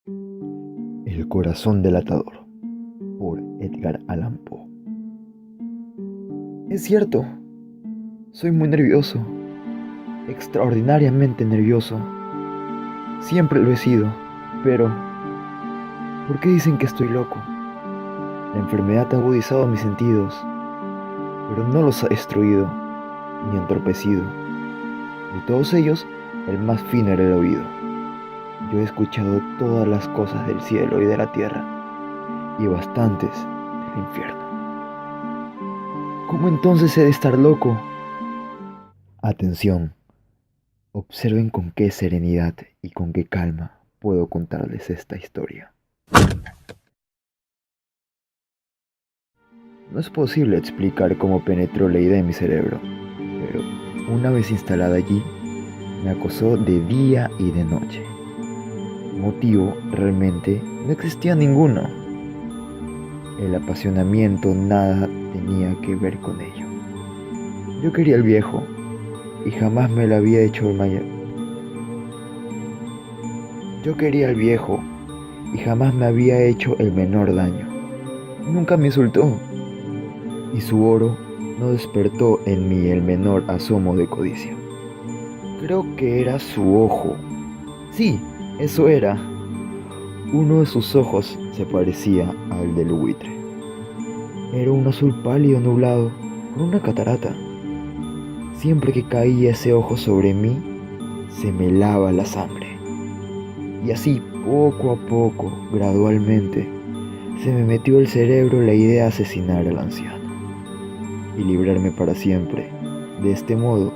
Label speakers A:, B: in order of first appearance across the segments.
A: El corazón del atador, por Edgar Allan Poe. Es cierto, soy muy nervioso, extraordinariamente nervioso. Siempre lo he sido, pero ¿por qué dicen que estoy loco? La enfermedad ha agudizado mis sentidos, pero no los ha destruido ni entorpecido. De todos ellos, el más fino era el oído. Yo he escuchado todas las cosas del cielo y de la tierra, y bastantes del infierno. ¿Cómo entonces he de estar loco? Atención, observen con qué serenidad y con qué calma puedo contarles esta historia. No es posible explicar cómo penetró la idea en mi cerebro, pero una vez instalada allí, me acosó de día y de noche. Motivo realmente no existía ninguno. El apasionamiento nada tenía que ver con ello. Yo quería al viejo y jamás me lo había hecho el mayor. Yo quería al viejo y jamás me había hecho el menor daño. Nunca me insultó y su oro no despertó en mí el menor asomo de codicia. Creo que era su ojo. Sí, eso era. Uno de sus ojos se parecía al del buitre. Era un azul pálido nublado con una catarata. Siempre que caía ese ojo sobre mí, se me helaba la sangre. Y así, poco a poco, gradualmente, se me metió al cerebro la idea de asesinar al anciano y librarme para siempre, de este modo,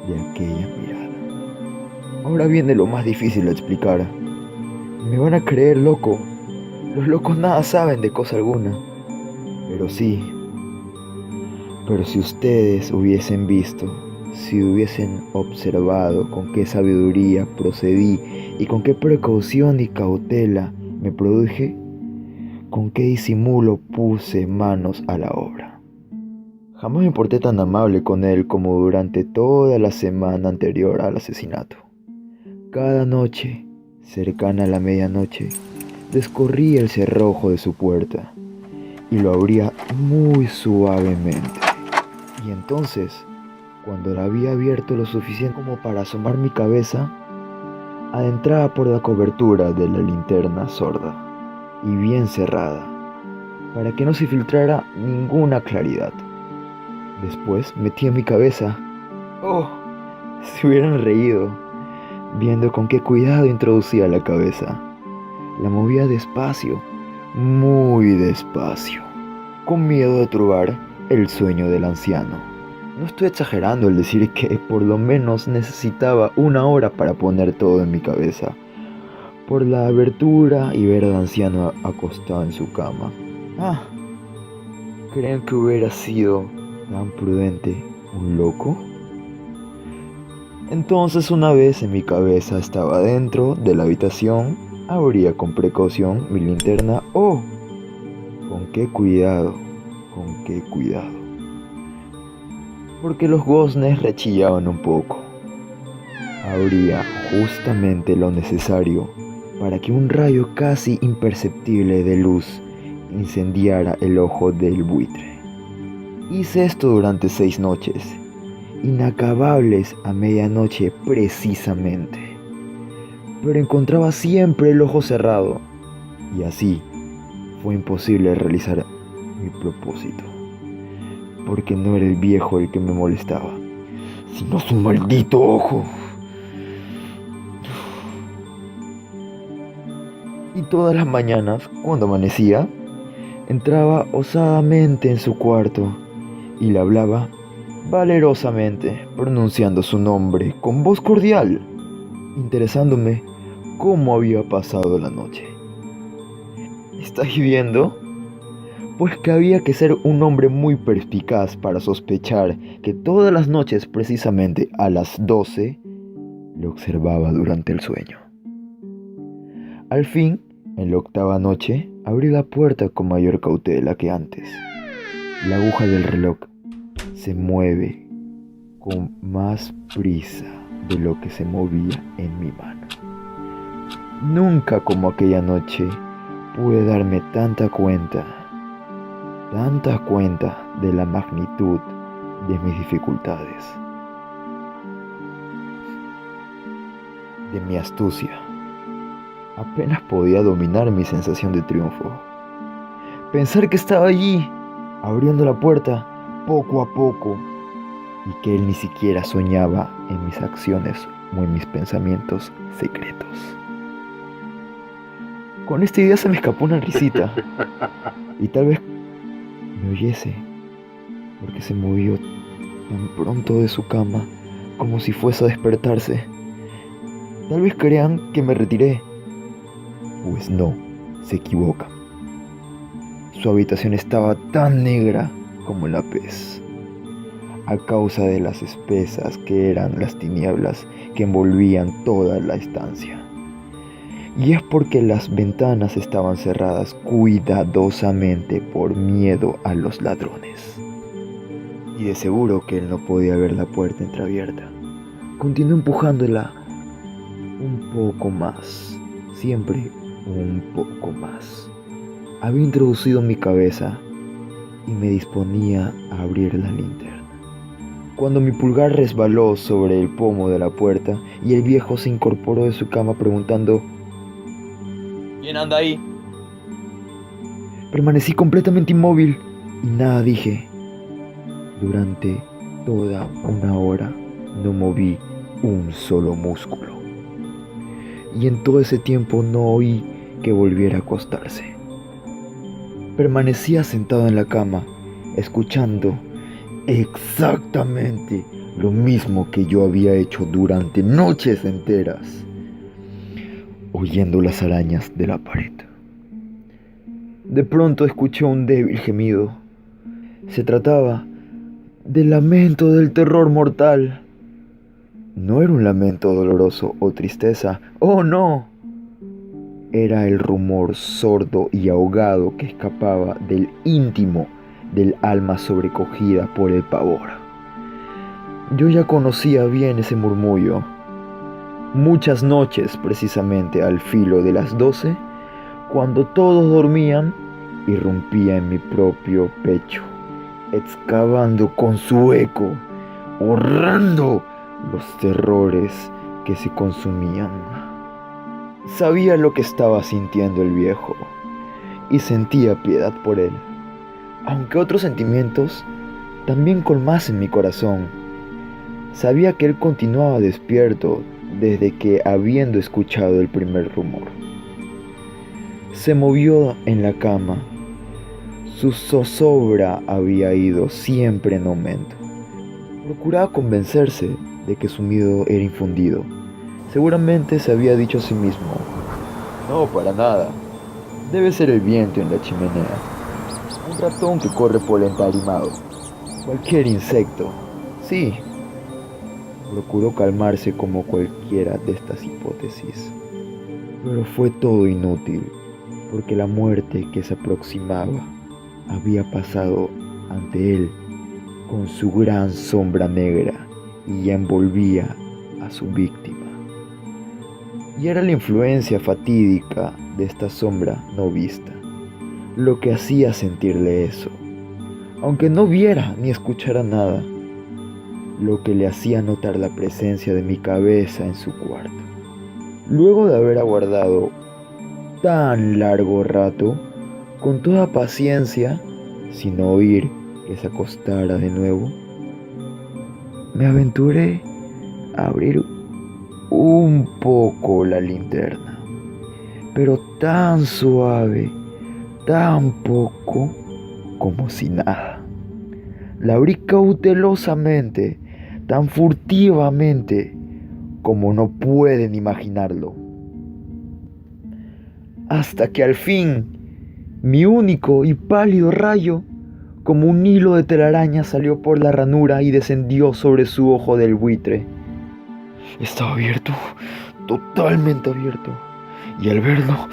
A: de aquella mirada. Ahora viene lo más difícil de explicar. Me van a creer loco. Los locos nada saben de cosa alguna. Pero sí, pero si ustedes hubiesen visto, si hubiesen observado con qué sabiduría procedí y con qué precaución y cautela me produje, con qué disimulo puse manos a la obra. Jamás me porté tan amable con él como durante toda la semana anterior al asesinato. Cada noche, cercana a la medianoche, descorría el cerrojo de su puerta y lo abría muy suavemente. Y entonces, cuando la había abierto lo suficiente como para asomar mi cabeza, adentraba por la cobertura de la linterna sorda y bien cerrada, para que no se filtrara ninguna claridad. Después metía mi cabeza. ¡Oh! Se hubieran reído, viendo con qué cuidado introducía la cabeza. La movía despacio, muy despacio, con miedo de turbar el sueño del anciano. No estoy exagerando al decir que por lo menos necesitaba 1 hora para poner todo en mi cabeza, por la abertura y ver al anciano acostado en su cama. ¿Creen que hubiera sido tan prudente un loco? Entonces, una vez en mi cabeza estaba dentro de la habitación, abría con precaución mi linterna. ¡Oh! Con qué cuidado, con qué cuidado. Porque los goznes rechillaban un poco. Abría justamente lo necesario para que un rayo casi imperceptible de luz incendiara el ojo del buitre. Hice esto durante 6 noches, inacabables a medianoche precisamente, pero encontraba siempre el ojo cerrado, y así fue imposible realizar mi propósito, porque no era el viejo el que me molestaba, sino su maldito ojo. Y todas las mañanas, cuando amanecía, entraba osadamente en su cuarto y le hablaba valerosamente, pronunciando su nombre con voz cordial, interesándome cómo había pasado la noche. ¿Estáis viendo? Pues que había que ser un hombre muy perspicaz para sospechar que todas las noches, precisamente a las 12, le observaba durante el sueño. Al fin, en la 8ª noche, abrí la puerta con mayor cautela que antes. La aguja del reloj se mueve con más prisa de lo que se movía en mi mano. Nunca como aquella noche pude darme tanta cuenta de la magnitud de mis dificultades, de mi astucia. Apenas podía dominar mi sensación de triunfo. Pensar que estaba allí, abriendo la puerta poco a poco, y que él ni siquiera soñaba en mis acciones o en mis pensamientos secretos. Con esta idea se me escapó una risita, y tal vez me oyese, porque se movió tan pronto de su cama como si fuese a despertarse. Tal vez crean que me retiré. Pues no, se equivocan. Su habitación estaba tan negra como la pez, a causa de las espesas que eran las tinieblas que envolvían toda la estancia. Y es porque las ventanas estaban cerradas cuidadosamente por miedo a los ladrones. Y de seguro que él no podía ver la puerta entreabierta. Continué empujándola un poco más, siempre un poco más. Había introducido mi cabeza y me disponía a abrir la linterna, cuando mi pulgar resbaló sobre el pomo de la puerta y el viejo se incorporó de su cama preguntando:
B: ¿Quién anda ahí?
A: Permanecí completamente inmóvil y nada dije. Durante toda una hora no moví un solo músculo. Y en todo ese tiempo no oí que volviera a acostarse. Permanecía sentado en la cama, escuchando exactamente lo mismo que yo había hecho durante noches enteras, oyendo las arañas de la pared. De pronto escuché un débil gemido. Se trataba del lamento del terror mortal. No era un lamento doloroso o tristeza. ¡Oh, no! Era el rumor sordo y ahogado que escapaba del íntimo del alma sobrecogida por el pavor. Yo ya conocía bien ese murmullo. Muchas noches, precisamente al filo de las 12, cuando todos dormían, irrumpía en mi propio pecho, excavando con su eco, ahorrando los terrores que se consumían. Sabía lo que estaba sintiendo el viejo y sentía piedad por él, aunque otros sentimientos también colmasen mi corazón. Sabía que él continuaba despierto desde que, habiendo escuchado el primer rumor, se movió en la cama. Su zozobra había ido siempre en aumento. Procuraba convencerse de que su miedo era infundido. Seguramente se había dicho a sí mismo: no, para nada. Debe ser el viento en la chimenea. Un ratón que corre por el entarimado. Cualquier insecto. Sí. Procuró calmarse como cualquiera de estas hipótesis. Pero fue todo inútil, porque la muerte que se aproximaba había pasado ante él con su gran sombra negra y ya envolvía a su víctima. Y era la influencia fatídica de esta sombra no vista lo que hacía sentirle eso, aunque no viera ni escuchara nada, lo que le hacía notar la presencia de mi cabeza en su cuarto. Luego de haber aguardado tan largo rato, con toda paciencia, sin oír que se acostara de nuevo, me aventuré a abrir un poco la linterna, pero tan suave, tan poco, como si nada. La abrí cautelosamente, tan furtivamente como no pueden imaginarlo, hasta que al fin mi único y pálido rayo, como un hilo de telaraña, salió por la ranura y descendió sobre su ojo del buitre. Estaba abierto, totalmente abierto, y al verlo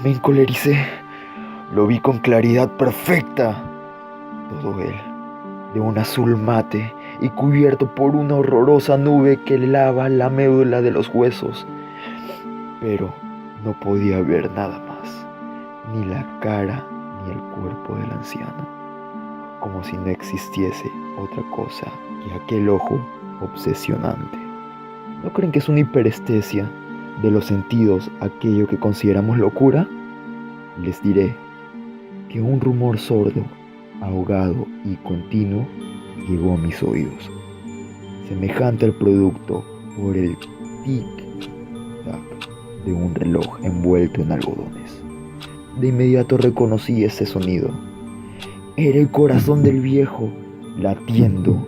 A: me encolericé. Lo vi con claridad perfecta, todo él, de un azul mate y cubierto por una horrorosa nube que lava la médula de los huesos. Pero No podía ver nada más, ni la cara ni el cuerpo del anciano, como si no existiese otra cosa que aquel ojo obsesionante. ¿No creen que es una hiperestesia de los sentidos aquello que consideramos locura? Les diré que un rumor sordo, ahogado y continuo llegó a mis oídos, semejante al producto por el tic-tac de un reloj envuelto en algodones. De inmediato reconocí ese sonido. Era el corazón del viejo latiendo.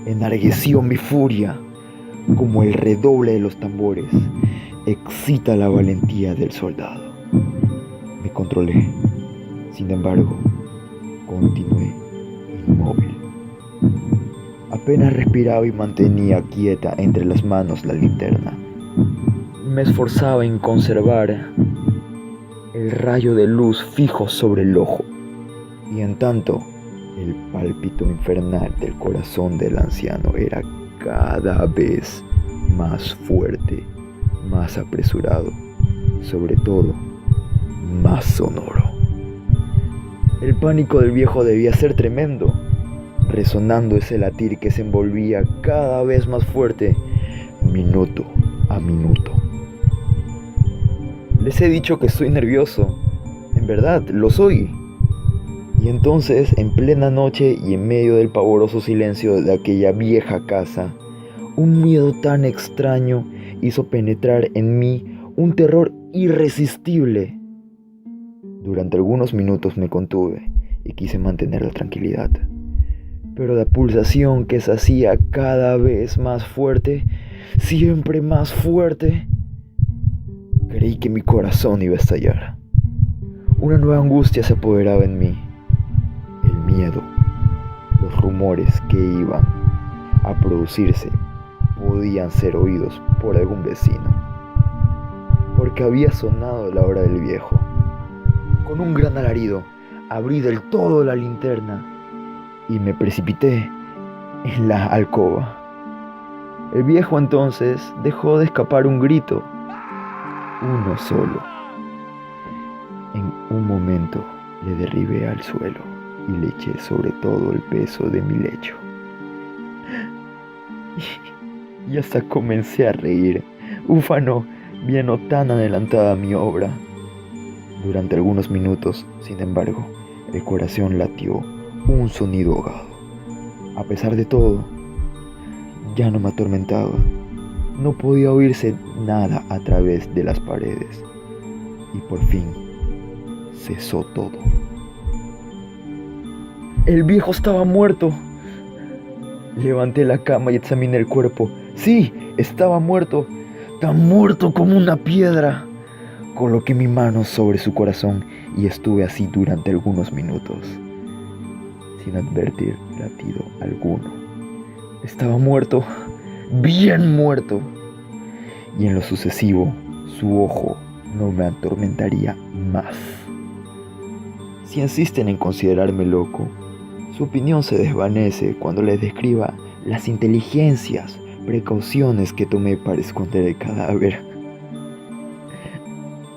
A: Enardeció mi furia como el redoble de los tambores excita la valentía del soldado. Me controlé. Sin embargo, continué inmóvil. Apenas respiraba y mantenía quieta entre las manos la linterna. Me esforzaba en conservar el rayo de luz fijo sobre el ojo, y en tanto el pálpito infernal del corazón del anciano era cada vez más fuerte, más apresurado, sobre todo más sonoro. El pánico del viejo debía ser tremendo, resonando ese latir que se envolvía cada vez más fuerte, minuto a minuto. Les he dicho que estoy nervioso. En verdad, lo soy. Y entonces, en plena noche y en medio del pavoroso silencio de aquella vieja casa, un miedo tan extraño hizo penetrar en mí un terror irresistible. Durante algunos minutos me contuve y quise mantener la tranquilidad, pero la pulsación que se hacía cada vez más fuerte, siempre más fuerte, creí que mi corazón iba a estallar. Una nueva angustia se apoderaba en mí. El miedo, los rumores que iban a producirse podían ser oídos por algún vecino, porque había sonado la hora del viejo. Con un gran alarido, abrí del todo la linterna y me precipité en la alcoba. El viejo entonces dejó de escapar un grito, uno solo. En un momento le derribé al suelo y le eché sobre todo el peso de mi lecho. Y hasta comencé a reír. Ufano, viendo tan adelantada mi obra. Durante algunos minutos, sin embargo, el corazón latió un sonido ahogado. A pesar de todo, ya no me atormentaba. No podía oírse nada a través de las paredes. Y por fin cesó todo. El viejo estaba muerto. Levanté la cama y examiné el cuerpo. Sí, estaba muerto, tan muerto como una piedra. Coloqué mi mano sobre su corazón y estuve así durante algunos minutos, sin advertir latido alguno. Estaba muerto, bien muerto, y en lo sucesivo su ojo no me atormentaría más. Si insisten en considerarme loco, su opinión se desvanece cuando les describa las inteligencias, precauciones que tomé para esconder el cadáver.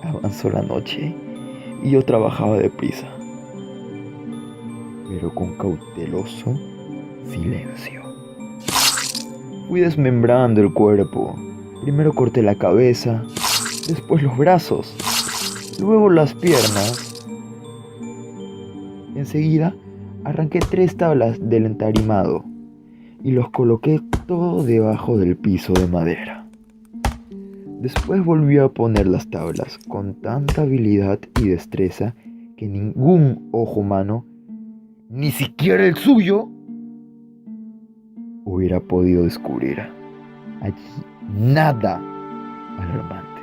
A: Avanzó la noche y yo trabajaba deprisa, pero con cauteloso silencio. Fui desmembrando el cuerpo. Primero corté la cabeza, después los brazos, luego las piernas. Enseguida arranqué 3 tablas del entarimado y los coloqué todo debajo del piso de madera. Después volví a poner las tablas con tanta habilidad y destreza que ningún ojo humano, ni siquiera el suyo, hubiera podido descubrir allí nada alarmante.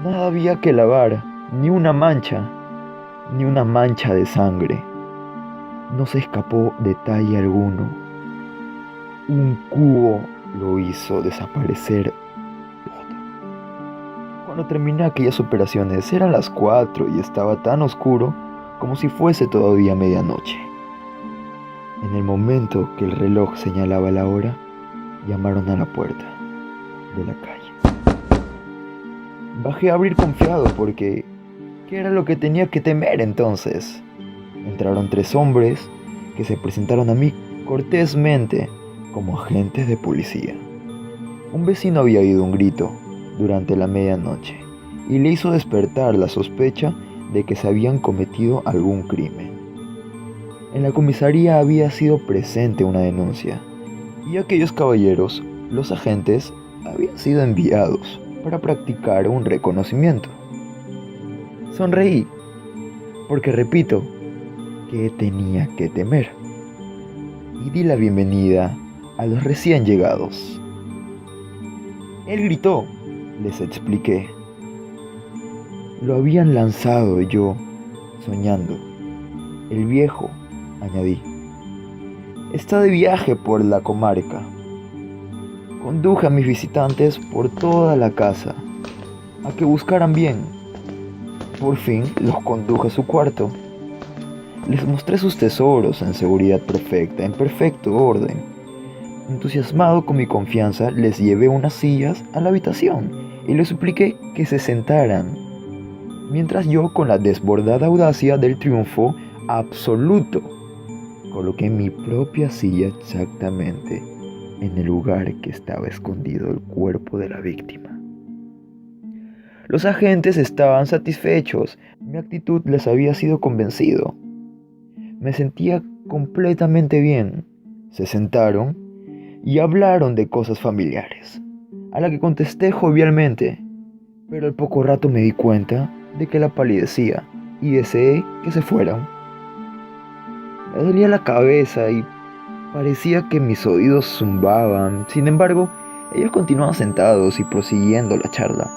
A: Nada había que lavar, ni una mancha de sangre. No se escapó detalle alguno. Un cubo lo hizo desaparecer todo. Cuando terminé aquellas operaciones eran las 4 y estaba tan oscuro como si fuese todavía medianoche. En el momento que el reloj señalaba la hora, llamaron a la puerta de la calle. Bajé a abrir confiado porque ¿qué era lo que tenía que temer entonces? Entraron 3 hombres que se presentaron a mí cortésmente como agentes de policía. Un vecino había oído un grito durante la medianoche y le hizo despertar la sospecha de que se habían cometido algún crimen. En la comisaría había sido presente una denuncia y aquellos caballeros, los agentes, habían sido enviados para practicar un reconocimiento. Sonreí, porque repito, ¿qué tenía que temer? Y di la bienvenida a los recién llegados. Él gritó, les expliqué. Lo habían lanzado yo, soñando. El viejo, añadí, está de viaje por la comarca. Conduje a mis visitantes por toda la casa, a que buscaran bien. Por fin los conduje a su cuarto. Les mostré sus tesoros en seguridad perfecta, en perfecto orden. Entusiasmado con mi confianza, les llevé unas sillas a la habitación y les supliqué que se sentaran, mientras yo, con la desbordada audacia del triunfo absoluto, coloqué mi propia silla exactamente en el lugar que estaba escondido el cuerpo de la víctima. Los agentes estaban satisfechos, mi actitud les había sido convencido. Me sentía completamente bien. Se sentaron y hablaron de cosas familiares, a la que contesté jovialmente, pero al poco rato me di cuenta de que la palidecía y deseé que se fueran. Me dolía la cabeza y parecía que mis oídos zumbaban. Sin embargo, ellos continuaban sentados y prosiguiendo la charla.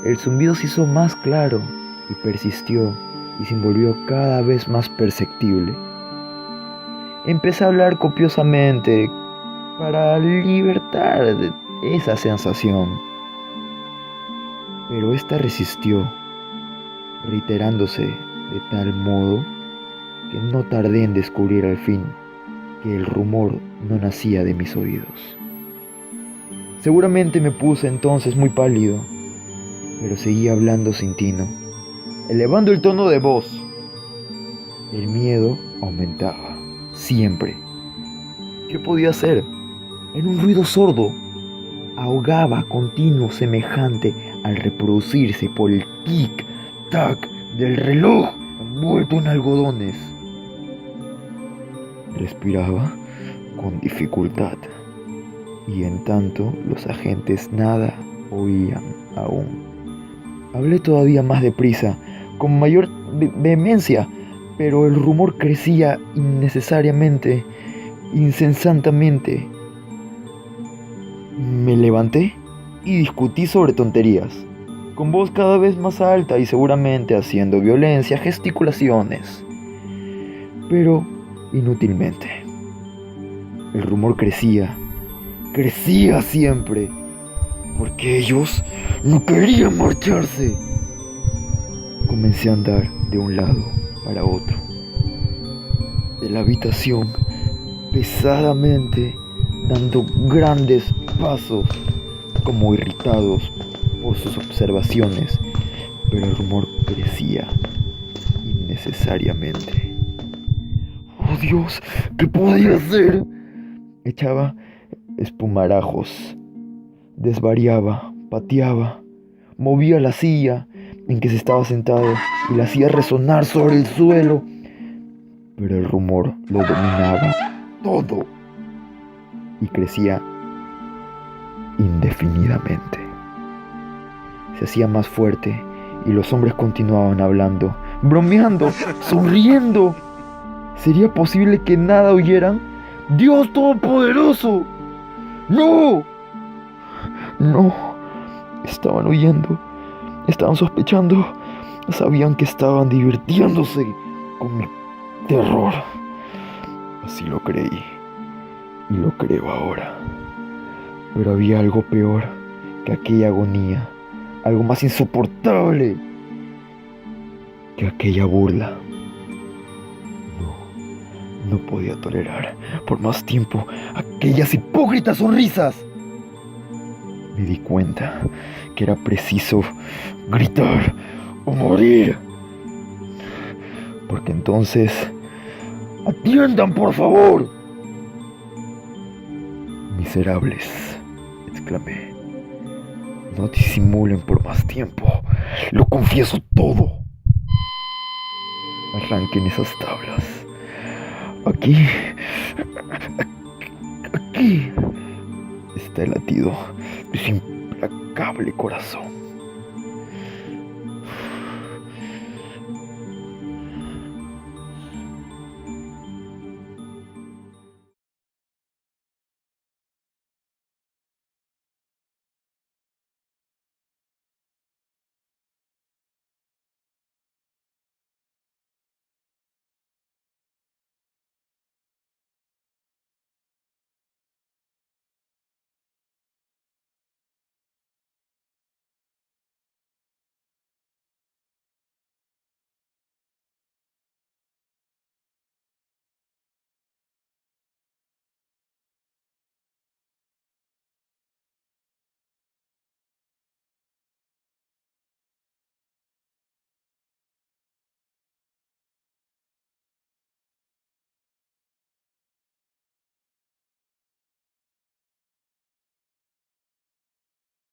A: El zumbido se hizo más claro y persistió y se volvió cada vez más perceptible. Empecé a hablar copiosamente para libertar esa sensación, pero esta resistió, reiterándose de tal modo que no tardé en descubrir al fin que el rumor no nacía de mis oídos. Seguramente me puse entonces muy pálido, pero seguía hablando sin tino, elevando el tono de voz. El miedo aumentaba, siempre. ¿Qué podía hacer? En un ruido sordo, ahogaba continuo semejante al reproducirse por el tic-tac del reloj envuelto en algodones. Respiraba con dificultad y en tanto los agentes nada oían aún. Hablé todavía más deprisa, con mayor vehemencia, pero el rumor crecía innecesariamente, incesantemente. Me levanté y discutí sobre tonterías, con voz cada vez más alta y seguramente haciendo violencia, gesticulaciones, pero inútilmente. El rumor crecía siempre, porque ellos no querían marcharse. Comencé a andar de un lado para otro de la habitación, pesadamente, dando grandes pasos, como irritados por sus observaciones, pero el rumor crecía innecesariamente. ¡Oh Dios! ¿Qué podía hacer? Echaba espumarajos, desvariaba, pateaba, movía la silla en que se estaba sentado y la hacía resonar sobre el suelo, pero el rumor lo dominaba todo y crecía indefinidamente. Se hacía más fuerte y los hombres continuaban hablando, bromeando, sonriendo. ¿Sería posible que nada oyeran? ¡Dios Todopoderoso! ¡No! No, estaban oyendo, estaban sospechando, sabían que estaban divirtiéndose con mi terror. Así lo creí y lo creo ahora. Pero había algo peor que aquella agonía, algo más insoportable que aquella burla. No podía tolerar por más tiempo aquellas hipócritas sonrisas. Me di cuenta que era preciso gritar o morir. Porque entonces... ¡Atiendan, por favor! Miserables, exclamé. No disimulen por más tiempo. Lo confieso todo. Arranquen esas tablas. Aquí está el latido de su implacable corazón.